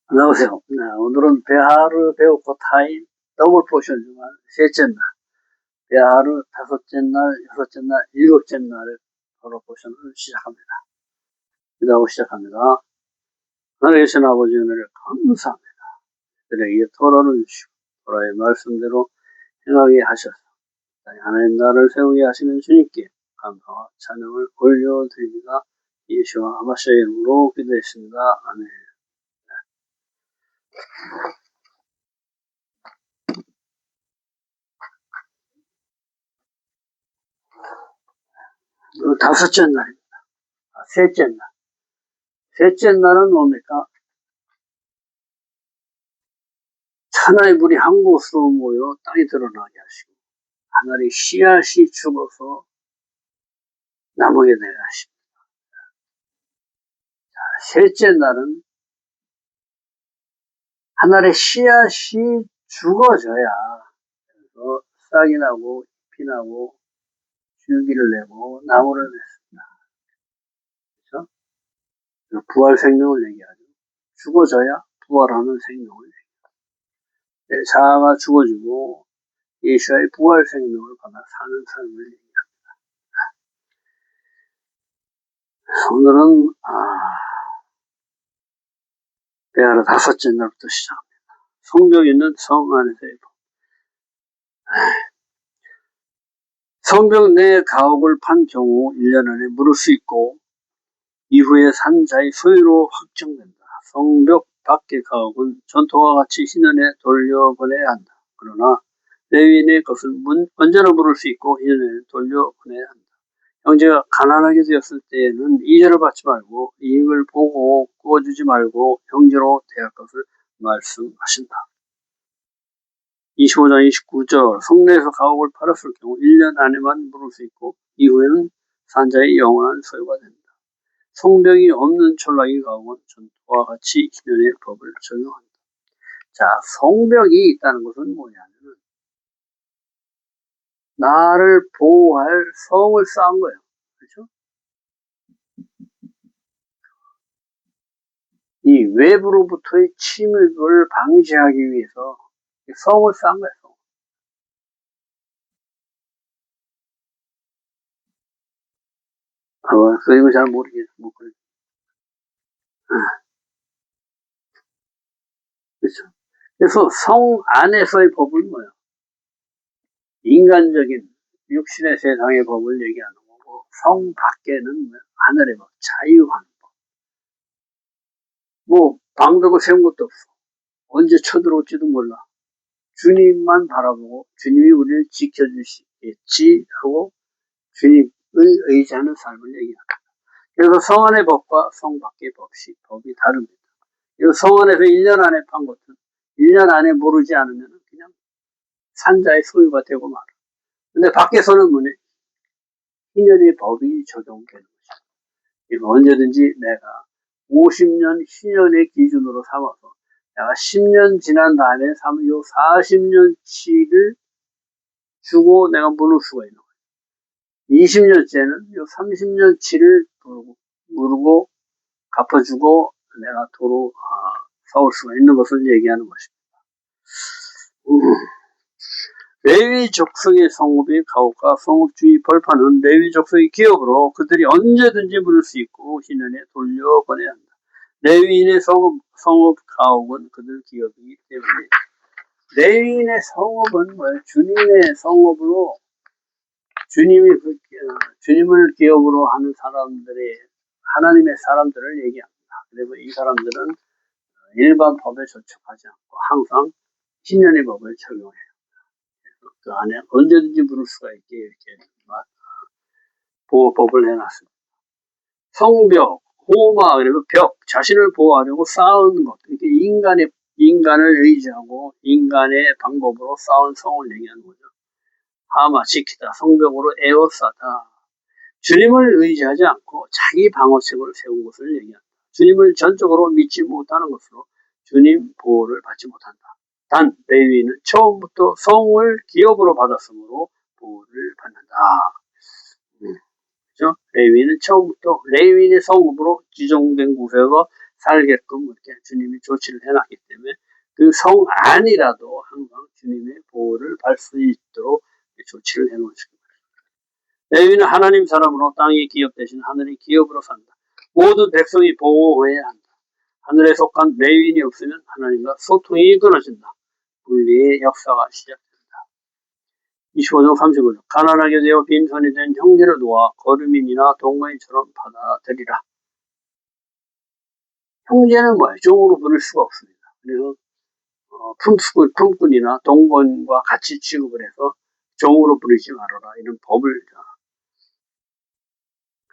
안녕하세요. 네, 오늘은 베하르 베오코 타임 더블 포션 중 셋째 날, 베하르 다섯째 날, 여섯째 날, 일곱째 날의 더블 포션을 시작합니다. 기도하고 시작합니다. 하나님 계신 아버지 은혜를 감사합니다. 그들에게 토론을 주시고 토라의 말씀대로 행하게 하셔서 하나님 나라를 세우게 하시는 주님께 감사와 찬양을 올려드립니다. 예수와 아마시아의 이름으로 기도했습니다. 아멘. 다섯째 날입니다. 셋째 날. 셋째 날은 뭡니까? 하나의 불이 한 곳으로 모여 땅에 드러나게 하시고 하늘의 씨앗이 죽어서 나무게 되게 하십니다. 셋째 날은 하늘의 씨앗이 죽어져야 그래서 싹이 나고 잎이 나고 줄기를 내고 나무를 냈습니다. 그렇죠? 부활 생명을 얘기하죠. 죽어져야 부활하는 생명을 얘기하죠. 자아가 죽어지고 예수의 부활 생명을 받아 사는 삶을 얘기합니다. 오늘은 베하르 다섯째 날부터 시작합니다. 성벽 있는 성 안에서의 법. 성벽 내 가옥을 판 경우 1년 안에 물을 수 있고 이후에 산자의 소유로 확정된다. 성벽 밖의 가옥은 전통과 같이 희년에 돌려보내야 한다. 그러나 레위인의 것을 언제나 물을 수 있고 희년에 돌려보내야 한다. 형제가 가난하게 되었을 때에는 이자를 받지 말고 이익을 보고 구워주지 말고 형제로 대할 것을 말씀하신다. 25장 29절 성내에서 가옥을 팔았을 경우 1년 안에만 물을 수 있고 이후에는 산자의 영원한 소유가 된다. 성벽이 없는 촌락의 가옥은 전토와 같이 희년의 법을 적용한다. 자, 성벽이 있다는 것은 뭐냐면 나를 보호할 성을 쌓은 거예요. 그렇죠? 이 외부로부터의 침입을 방지하기 위해서 성을 쌓은 거예요. 이거 잘 모르겠어. 뭐 그래. 그렇죠. 그래서 성 안에서의 법은 뭐예요? 인간적인 육신의 세상의 법을 얘기하는 거고 성 밖에는 하늘의 법, 자유한 법. 뭐 방벽을 세운 것도 없어. 언제 쳐들어올지도 몰라. 주님만 바라보고 주님이 우리를 지켜주시겠지 하고 주님을 의지하는 삶을 얘기합니다. 그래서 성 안의 법과 성 밖의 법이 다릅니다. 성 안에서 1년 안에 판 것은 1년 안에 모르지 않으면 그냥 산자의 소유가 되고 말아. 근데 밖에서는 뭐냐? 희년의 법이 적용되는 것이죠. 이거 언제든지 내가 50년 희년의 기준으로 삼아서 내가 10년 지난 다음에 요 40년치를 주고 내가 물을 수가 있는 거예요. 20년째는 요 30년치를 물고 갚아주고 내가 도로 사올 수가 있는 것을 얘기하는 것입니다. 레위 족속의 성읍의 가옥과 성읍주의 벌판은 레위 족속의 기업으로 그들이 언제든지 물을 수 있고 희년에 돌려보내야 한다. 레위인의 성읍 가옥은 그들 기업이기 때문에 레위인의 성읍은 뭐예요? 주님의 성읍으로 주님을 기업으로 하는 사람들의 하나님의 사람들을 얘기합니다. 그리고 이 사람들은 일반 법에 저촉하지 않고 항상 신년의 법을 적용해요. 그 안에 언제든지 물을 수가 있게 이렇게 보호법을 해놨습니다. 성벽, 호마, 그리고 벽, 자신을 보호하려고 쌓은 것. 이렇게 인간을 의지하고 인간의 방법으로 쌓은 성을 얘기하는 거죠. 하마, 지키다, 성벽으로 에워싸다. 주님을 의지하지 않고 자기 방어책을 세운 것을 얘기합니다. 주님을 전적으로 믿지 못하는 것으로 주님 보호를 받지 못한다. 단 레위인은 처음부터 성을 기업으로 받았으므로 보호를 받는다. 그렇죠? 레위인은 처음부터 레위인의 성읍으로 지정된 곳에서 살게끔 이렇게 주님이 조치를 해놨기 때문에 그 성 안이라도 항상 주님의 보호를 받을 수 있도록 조치를 해놓으십니다. 레위는 하나님 사람으로 땅의 기업 대신 하늘의 기업으로 산다. 모든 백성이 보호해야 한다. 하늘에 속한 레위인이 없으면 하나님과 소통이 끊어진다. 분리의 역사가 시작된다. 25장 35절 가난하게 되어 빈손이 된 형제를 도와 거류민이나 동거인처럼 받아들이라. 형제는 뭐예요? 종으로 부를 수가 없습니다. 그래서 품꾼이나 동거인과 같이 취급을 해서 종으로 부르지 말아라. 이런 법을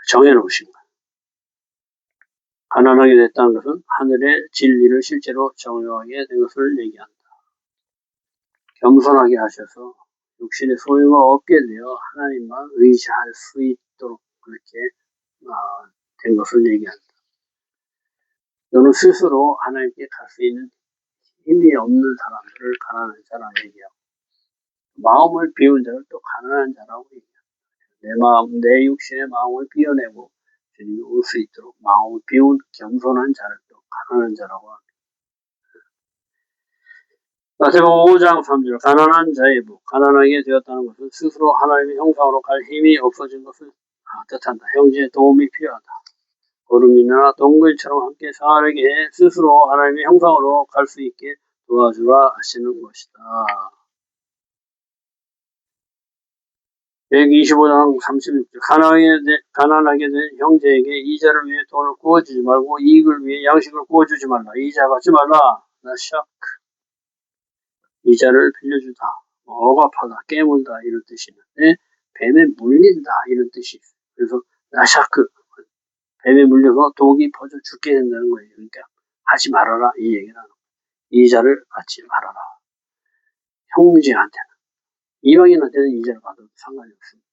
정해놓으신 거예요. 가난하게 됐다는 것은 하늘의 진리를 실제로 정령하게 된 것을 얘기한다. 겸손하게 하셔서 육신의 소유가 없게 되어 하나님만 의지할 수 있도록 그렇게 된 것을 얘기한다. 너는 스스로 하나님께 갈 수 있는 힘이 없는 사람들을 가난한 자라고 얘기하고 마음을 비운 자를 또 가난한 자라고 얘기합니다. 내 육신의 마음을 비워내고 주님이 올 수 있도록 마음을 비운 겸손한 자를 또 가난한 자라고 합니다. 마태복음 5장 3절 가난한 자의 복 가난하게 되었다는 것은 스스로 하나님의 형상으로 갈 힘이 없어진 것을 뜻한다. 형제의 도움이 필요하다. 거름이나 동거인처럼 함께 살게 해 스스로 하나님의 형상으로 갈 수 있게 도와주라 하시는 것이다. 125장 36절 가난하게 된 형제에게 이자를 위해 돈을 구워주지 말고 이익을 위해 양식을 구워주지 말라. 이자 받지 말라. 나샥 이자를 빌려주다. 억압하다. 깨물다. 이런 뜻이 있는데 뱀에 물린다. 이런 뜻이 있어요. 그래서 나샤크 뱀에 물려서 독이 퍼져 죽게 된다는 거예요. 그러니까 하지 말아라. 이 얘기는 이자를 받지 말아라. 형제한테는 이방인한테는 이자를 받아도 상관이 없습니다.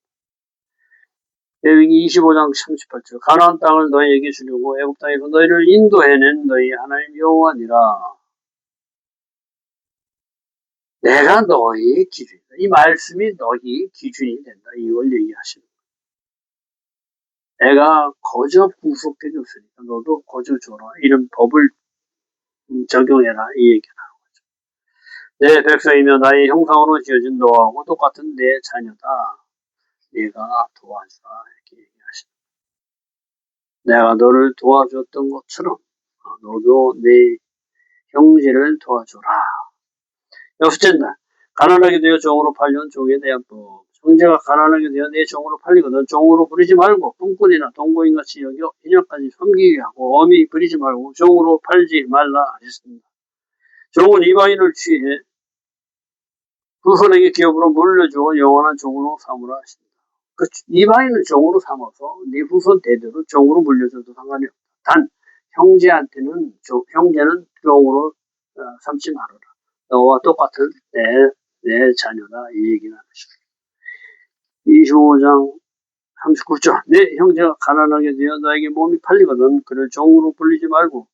레위기 25장 38절 가나안 땅을 너희에게 주려고 애굽 땅에서 너희를 인도해낸 너희 하나님 여호와니라. 내가 너희의 기준이다. 이 말씀이 너희의 기준이 된다. 이걸 얘기하시는 거예요. 내가 거저 구속해 줬으니까 너도 거저 줘라. 이런 법을 적용해라. 이 얘기를 하는 거죠. 내 백성이며 나의 형상으로 지어진 너하고 똑같은 내 자녀다. 네가 도와주라. 이렇게 얘기하시는 거예요. 내가 너를 도와줬던 것처럼 너도 내 형제를 도와줘라. 여섯째 날 가난하게 되어 종으로 팔려온 종에 대한 법. 형제가 가난하게 되어 내 종으로 팔리거든 종으로 부리지 말고 품꾼이나 동거인같이 여겨 인연까지 섬기게 하고 엄히 부리지 말고 종으로 팔지 말라 하셨습니다. 종은 이방인을 취해 그 후손에게 기업으로 물려주고 영원한 종으로 삼으라 하십니다. 그 이방인을 종으로 삼아서 네 후손 대대로 종으로 물려줘도 상관이 없다. 단 형제는 종으로 삼지 말아라. 너와 똑같은 내 자녀다. 이 얘기는 하십니다. 25장 39절 내 형제가 가난하게 되어 너에게 몸이 팔리거든 그를 종으로 불리지 말고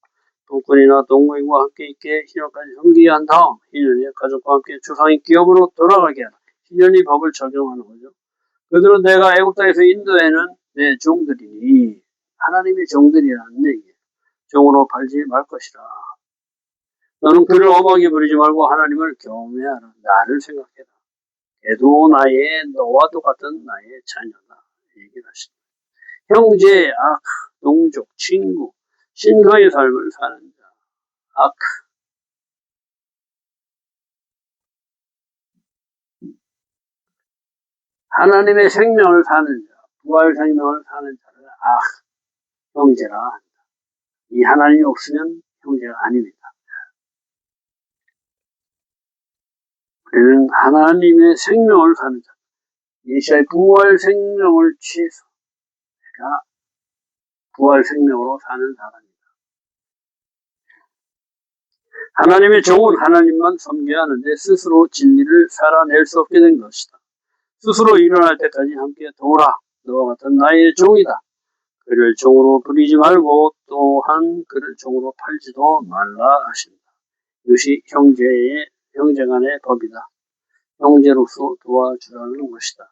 동꾼이나 동거인과 함께 있게 희년까지 섬기게 한 다음 희년이 가족과 함께 주상의 기업으로 돌아가게 하라. 희년이 법을 적용하는 거죠. 그들은 내가 애굽 땅에서 인도에는 내 종들이니 하나님의 종들이라는 얘기예요. 종으로 팔지 말 것이라. 너는 그를 엄하게 부리지 말고 하나님을 경외하라. 나를 생각해라. 걔도 너와 똑같은 나의 자녀다. 얘기를 하십니다. 형제, 동족, 친구, 신과의 삶을 사는 자, 하나님의 생명을 사는 자, 부활 생명을 사는 자를 형제라 한다. 이 하나님이 없으면 형제가 아닙니다. 우리는 하나님의 생명을 사는 자, 예수의 부활 생명을 취해서 내가 부활 생명으로 사는 사람입니다. 하나님의 종은 하나님만 섬겨야 하는데 스스로 진리를 살아낼 수 없게 된 것이다. 스스로 일어날 때까지 함께 도우라. 너와 같은 나의 종이다. 그를 종으로 부리지 말고 또한 그를 종으로 팔지도 말라 하신다. 이것이 형제 간의 법이다. 형제로서 도와주라는 것이다.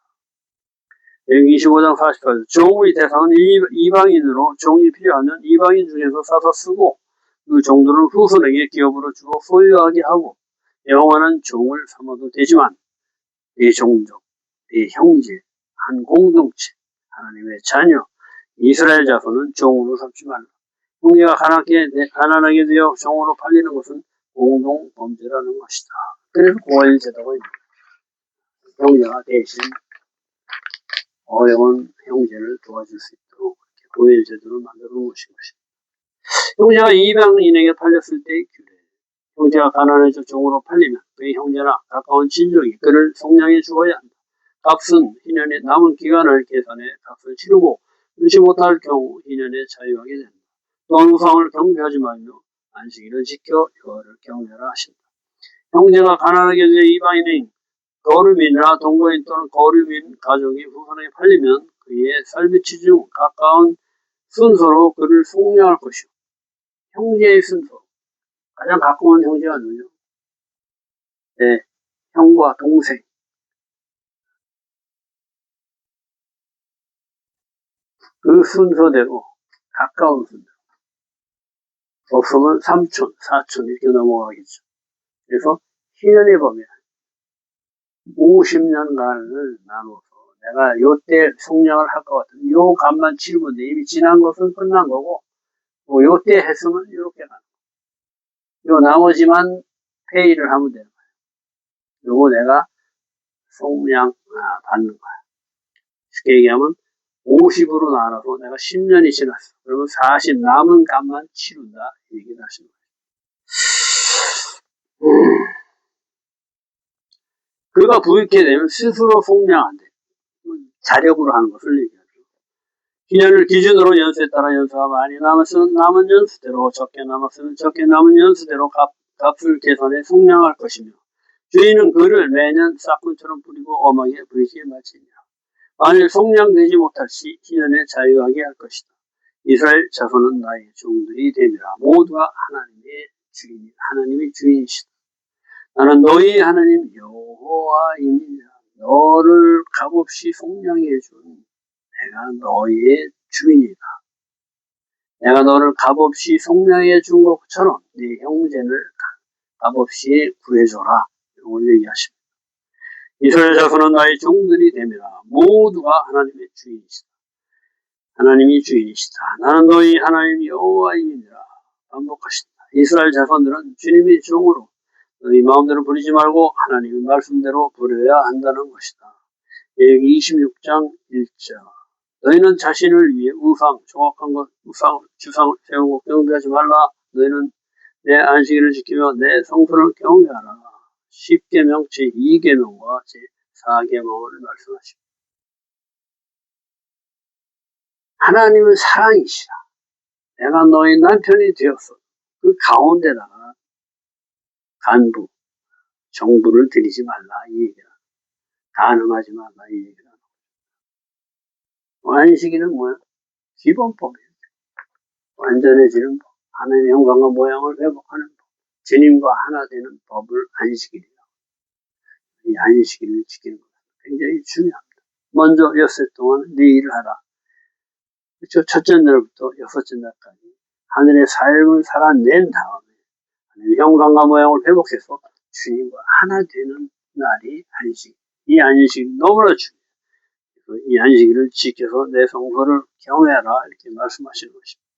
여기 25장 48절 종의 대상은 이방인으로 종이 필요하면 이방인 중에서 사서 쓰고 그 종들은 후손에게 기업으로 주어 소유하게 하고 영원한 종을 삼아도 되지만 내 종족, 내 형제, 한 공동체, 하나님의 자녀, 이스라엘 자손은 종으로 삼지 말라. 형제가 가난하게 되어 종으로 팔리는 것은 공동 범죄라는 것이다. 그래서 고엘 제도가 있습니다. 형제가 대신 어려운 형제를 도와줄 수 있도록 고엘 제도를 만들어 놓으신 것입니다. 형제가 이방인에게 팔렸을 때의 규례. 형제가 가난해져 종으로 팔리면 그의 형제나 가까운 친족이 그를 속량해 주어야 한다. 값은 희년의 남은 기간을 계산해 값을 치르고 그렇지 못할 경우 희년에 자유하게 된다. 또한 우상을 경배하지 말며 안식일을 지켜 여호와를 경배하라 하신다. 형제가 가난하게 되어 이방인의 거류민이나 동거인 또는 거류민 가족이 후손에게 팔리면 그의 쌀비치 중 가까운 순서로 그를 속량할 것이요. 형제의 순서. 가장 가까운 형제가 누구죠? 네, 형과 동생. 그 순서대로, 가까운 순서. 없으면 삼촌, 사촌 이렇게 넘어가겠죠. 그래서 희년에 보면 50년간을 나눠서 내가 요때 속량을 할 것 같은 요 값만 치르면 돼. 이미 지난 것은 끝난 거고 뭐 요때 했으면 이렇게 가는 거예요. 요 나머지만 페이를 하면 되는 거예요. 요거 내가 속량 받는 거야. 쉽게 얘기하면 50으로 나눠서 내가 10년이 지났어. 그러면 40 남은 값만 치른다. 이 얘기를 하시는 거예요. 그가 부익게 되면 스스로 속량한대. 자력으로 하는 것을 얘기하죠. 희년을 기준으로 연수에 따라 연수가 많이 남았으면 남은 연수대로, 적게 남았으면 적게 남은 연수대로 값을 계산해 속량할 것이며 주인은 그를 매년 싹군처럼 뿌리고 엄하게 부리시게 마치니라. 만일 속량되지 못할 시 희년에 자유하게 할 것이다. 이스라엘 자손은 나의 종들이 됨이라. 모두가 하나님의 주인이시다. 나는 너희 하나님 여호와이니라. 너를 값없이 속량해 준 내가 너희의 주인이다. 내가 너를 값없이 속량해 준 것처럼 네 형제를 값없이 구해줘라. 이걸 얘기하십니다. 이스라엘 자손은 나의 종들이 됨이라. 모두가 하나님의 주인이시다. 하나님이 주인이시다. 나는 너희 하나님 여호와이니라. 반복하시다. 이스라엘 자손들은 주님의 종으로 너희 마음대로 부리지 말고 하나님의 말씀대로 부려야 한다는 것이다. 예기 26장 1절. 너희는 자신을 위해 정확한 것, 주상을 세우고 경배하지 말라. 너희는 내 안식일을 지키며 내 성소를 경배하라. 10계명 제2계명과 제4계명을 말씀하십니다. 하나님은 사랑이시라. 내가 너희 남편이 되었어. 그 가운데다가 간부, 정부를 들이지 말라 이 얘기라. 가늠하지 말라 이 얘기라. 안식일은 뭐야? 기본법이에요. 완전해지는 법. 하나님의 형상과 모양을 회복하는 법. 주님과 하나 되는 법을 안식일이라고. 이 안식일을 지키는 것은 굉장히 중요합니다. 먼저 6일 동안 네 일을 하라. 그렇죠? 첫째 날부터 6째 날까지 하늘의 삶을 살아낸 다음에 하나님의 형상과 모양을 회복해서 주님과 하나 되는 날이 안식. 이 안식이 너무나 중요해요. 이 안식일을 지켜서 내 성소를 경외하라 이렇게 말씀하시는 것입니다.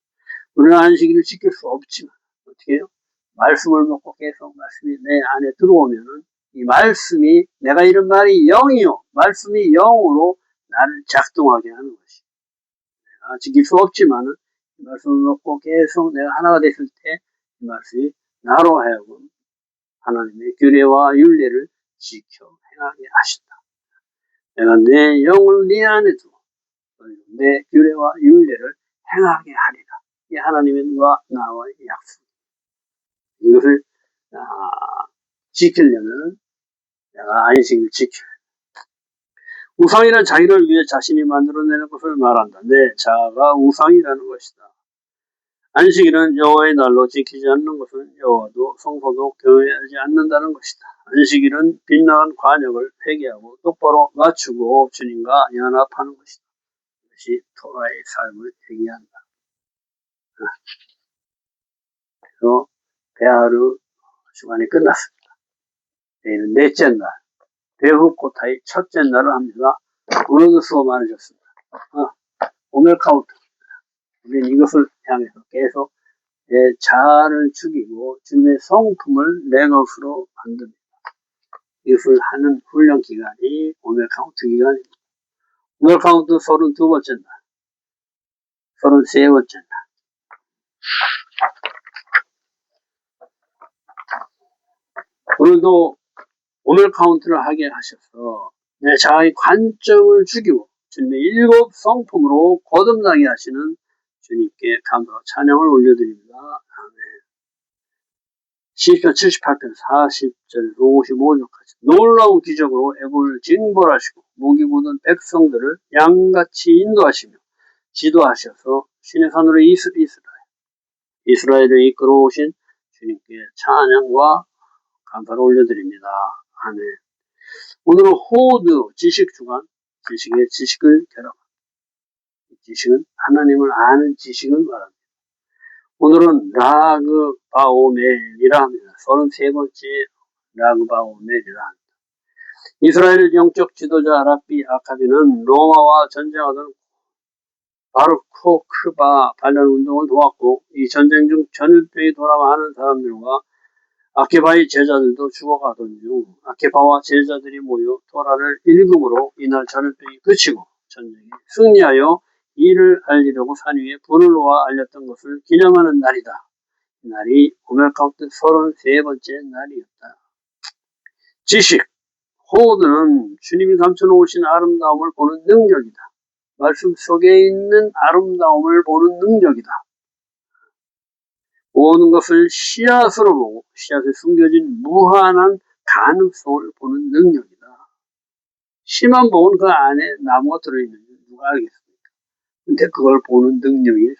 우리는 안식일을 지킬 수 없지만 어떻게 해요? 말씀을 먹고 계속 말씀이 내 안에 들어오면은 이 말씀이 내가 이런 말이 영이요. 말씀이 영으로 나를 작동하게 하는 것이. 내가 지킬 수 없지만은 이 말씀을 먹고 계속 내가 하나가 됐을 때 이 말씀이 나로 하여금 하나님의 규례와 율례를 지켜 행하게 하신다. 내가 내 영을 네 안에 두고 내 규례와 율례를 행하게 하리라. 이 하나님과 나와의 약속. 이것을 지키려면 내가 안식을 지켜야 해. 우상이란 자기를 위해 자신이 만들어내는 것을 말한다. 내 자아가 우상이라는 것이다. 안식일은 여호와의 날로 지키지 않는 것은 여호와도 성소도 경외하지 않는다는 것이다. 안식일은 빗나간 관역을 회개하고 똑바로 맞추고 주님과 연합하는 것이다. 이것이 토라의 삶을 얘기한다. 그래서 배하루 주간이 끝났습니다. 내일은 넷째 날, 배후코타의 첫째 날을 합니다. 오늘도 수고 많으셨습니다. 오늘 카운트. 우리는 이것을 향해서 계속 내 자아를 죽이고 주님의 성품을 내 것으로 만듭니다. 이것을 하는 훈련 기간이 오늘 카운트 기간입니다. 오늘 카운트 32번째 날, 33번째 날. 오늘도 오늘 카운트를 하게 하셔서 내 자아의 관점을 죽이고 주님의 7 성품으로 거듭나게 하시는 주님께 감사와 찬양을 올려드립니다. 아멘. 시편 78편 40절에서 55절까지 놀라운 기적으로 애굽을 징벌하시고 목이 굳은 백성들을 양같이 인도하시며 지도하셔서 신의 산으로 이스라엘을 이끌어오신 주님께 찬양과 감사를 올려드립니다. 아멘. 오늘은 호드 지식주간, 지식의 지식을 결합한 지식은 하나님을 아는 지식을 말합니다. 오늘은 라그바오멜이라 합니다. 33번째 라그바오멜이라 합니다. 이스라엘 영적 지도자 랍비 아카비는 로마와 전쟁하던 바르코크바 반란 운동을 도왔고 이 전쟁 중 전염병이 돌아와 하는 사람들과 아케바의 제자들도 죽어가던 중 아케바와 제자들이 모여 토라를 읽음으로 이날 전염병이 그치고 전쟁이 승리하여 이를 알리려고 산 위에 불을 놓아 알렸던 것을 기념하는 날이다. 이 날이 오멜 카운트 33번째 날이었다. 지식, 호드는 주님이 감춰놓으신 아름다움을 보는 능력이다. 말씀 속에 있는 아름다움을 보는 능력이다. 모든 것을 씨앗으로 보고 씨앗에 숨겨진 무한한 가능성을 보는 능력이다. 씨만 보면 그 안에 나무가 들어있는지 누가 알겠습니까? 근데 그걸 보는 능력을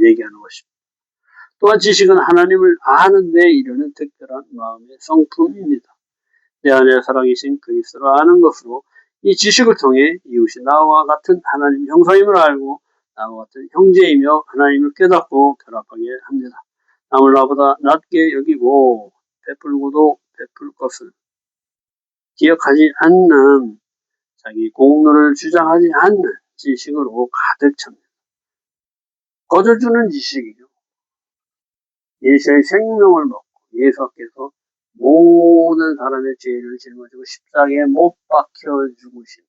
얘기하는 것입니다. 또한 지식은 하나님을 아는 데 이르는 특별한 마음의 성품입니다. 내 안에 살아계신 그리스도를 아는 것으로 이 지식을 통해 이웃이 나와 같은 하나님 형상임을 알고 나와 같은 형제이며 하나님을 깨닫고 결합하게 합니다. 남을 나보다 낮게 여기고 베풀고도 베풀 것을 기억하지 않는 자기 공로를 주장하지 않는 지식으로 가득 찹니다. 거저주는 지식이요. 예수의 생명을 먹고 예수께서 모든 사람의 죄를 짊어지고 십자가에 못 박혀 죽으신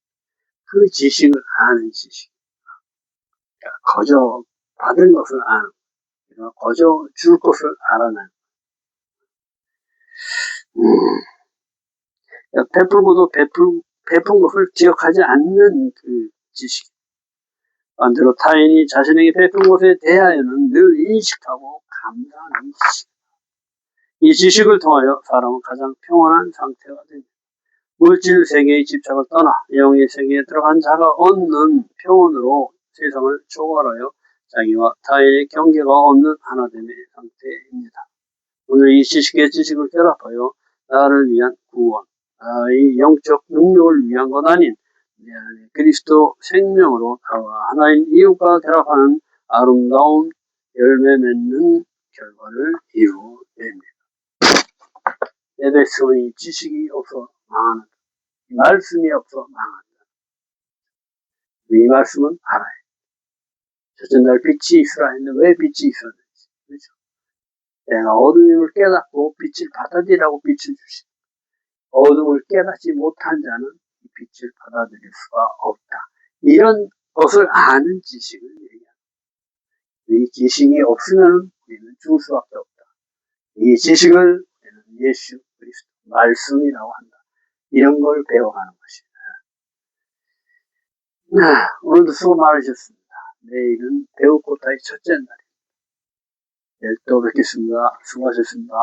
그 지식을 아는 지식. 그러니까 거저 받은 것을 아는, 그러니까 거저 줄 것을 알아내는. 그러니까 베풀고도 베푼 것을 기억하지 않는 그 지식. 반대로 타인이 자신에게 베푼 것에 대하여는 늘 인식하고 감사하는 지식. 이 지식을 통하여 사람은 가장 평안한 상태가 됩니다. 물질 세계의 집착을 떠나 영의 세계에 들어간 자가 얻는 평온으로 세상을 초월하여 자기와 타인의 경계가 없는 하나됨의 상태입니다. 오늘 이 지식의 지식을 결합하여 나를 위한 구원, 나의 영적 능력을 위한 것 아닌 내 안에 그리스도 생명으로 나와 하나인 이웃과 결합하는 아름다운 열매 맺는 결과를 이루어냅니다. 내 백성이 지식이 없어 망하는 말씀이 없어 망한다. 이 말씀은 알아야 돼. 첫째 날 빛이 있으라 했는데 왜 빛이 있었는지. 그렇죠? 내가 어둠임을 깨닫고 빛을 받아들이라고 빛을 주신. 어둠을 깨닫지 못한 자는 이 빛을 받아들일 수가 없다. 이런 것을 아는 지식을 얘기합니다. 이 지식이 없으면 우리는 죽을 수밖에 없다. 이 지식을 우리는 예수 그리스도 말씀이라고 한다. 이런 걸 배워가는 것입니다. 오늘도 수고 많으셨습니다. 내일은 배우코타의 첫째 날입니다. 내일 또 뵙겠습니다. 수고하셨습니다.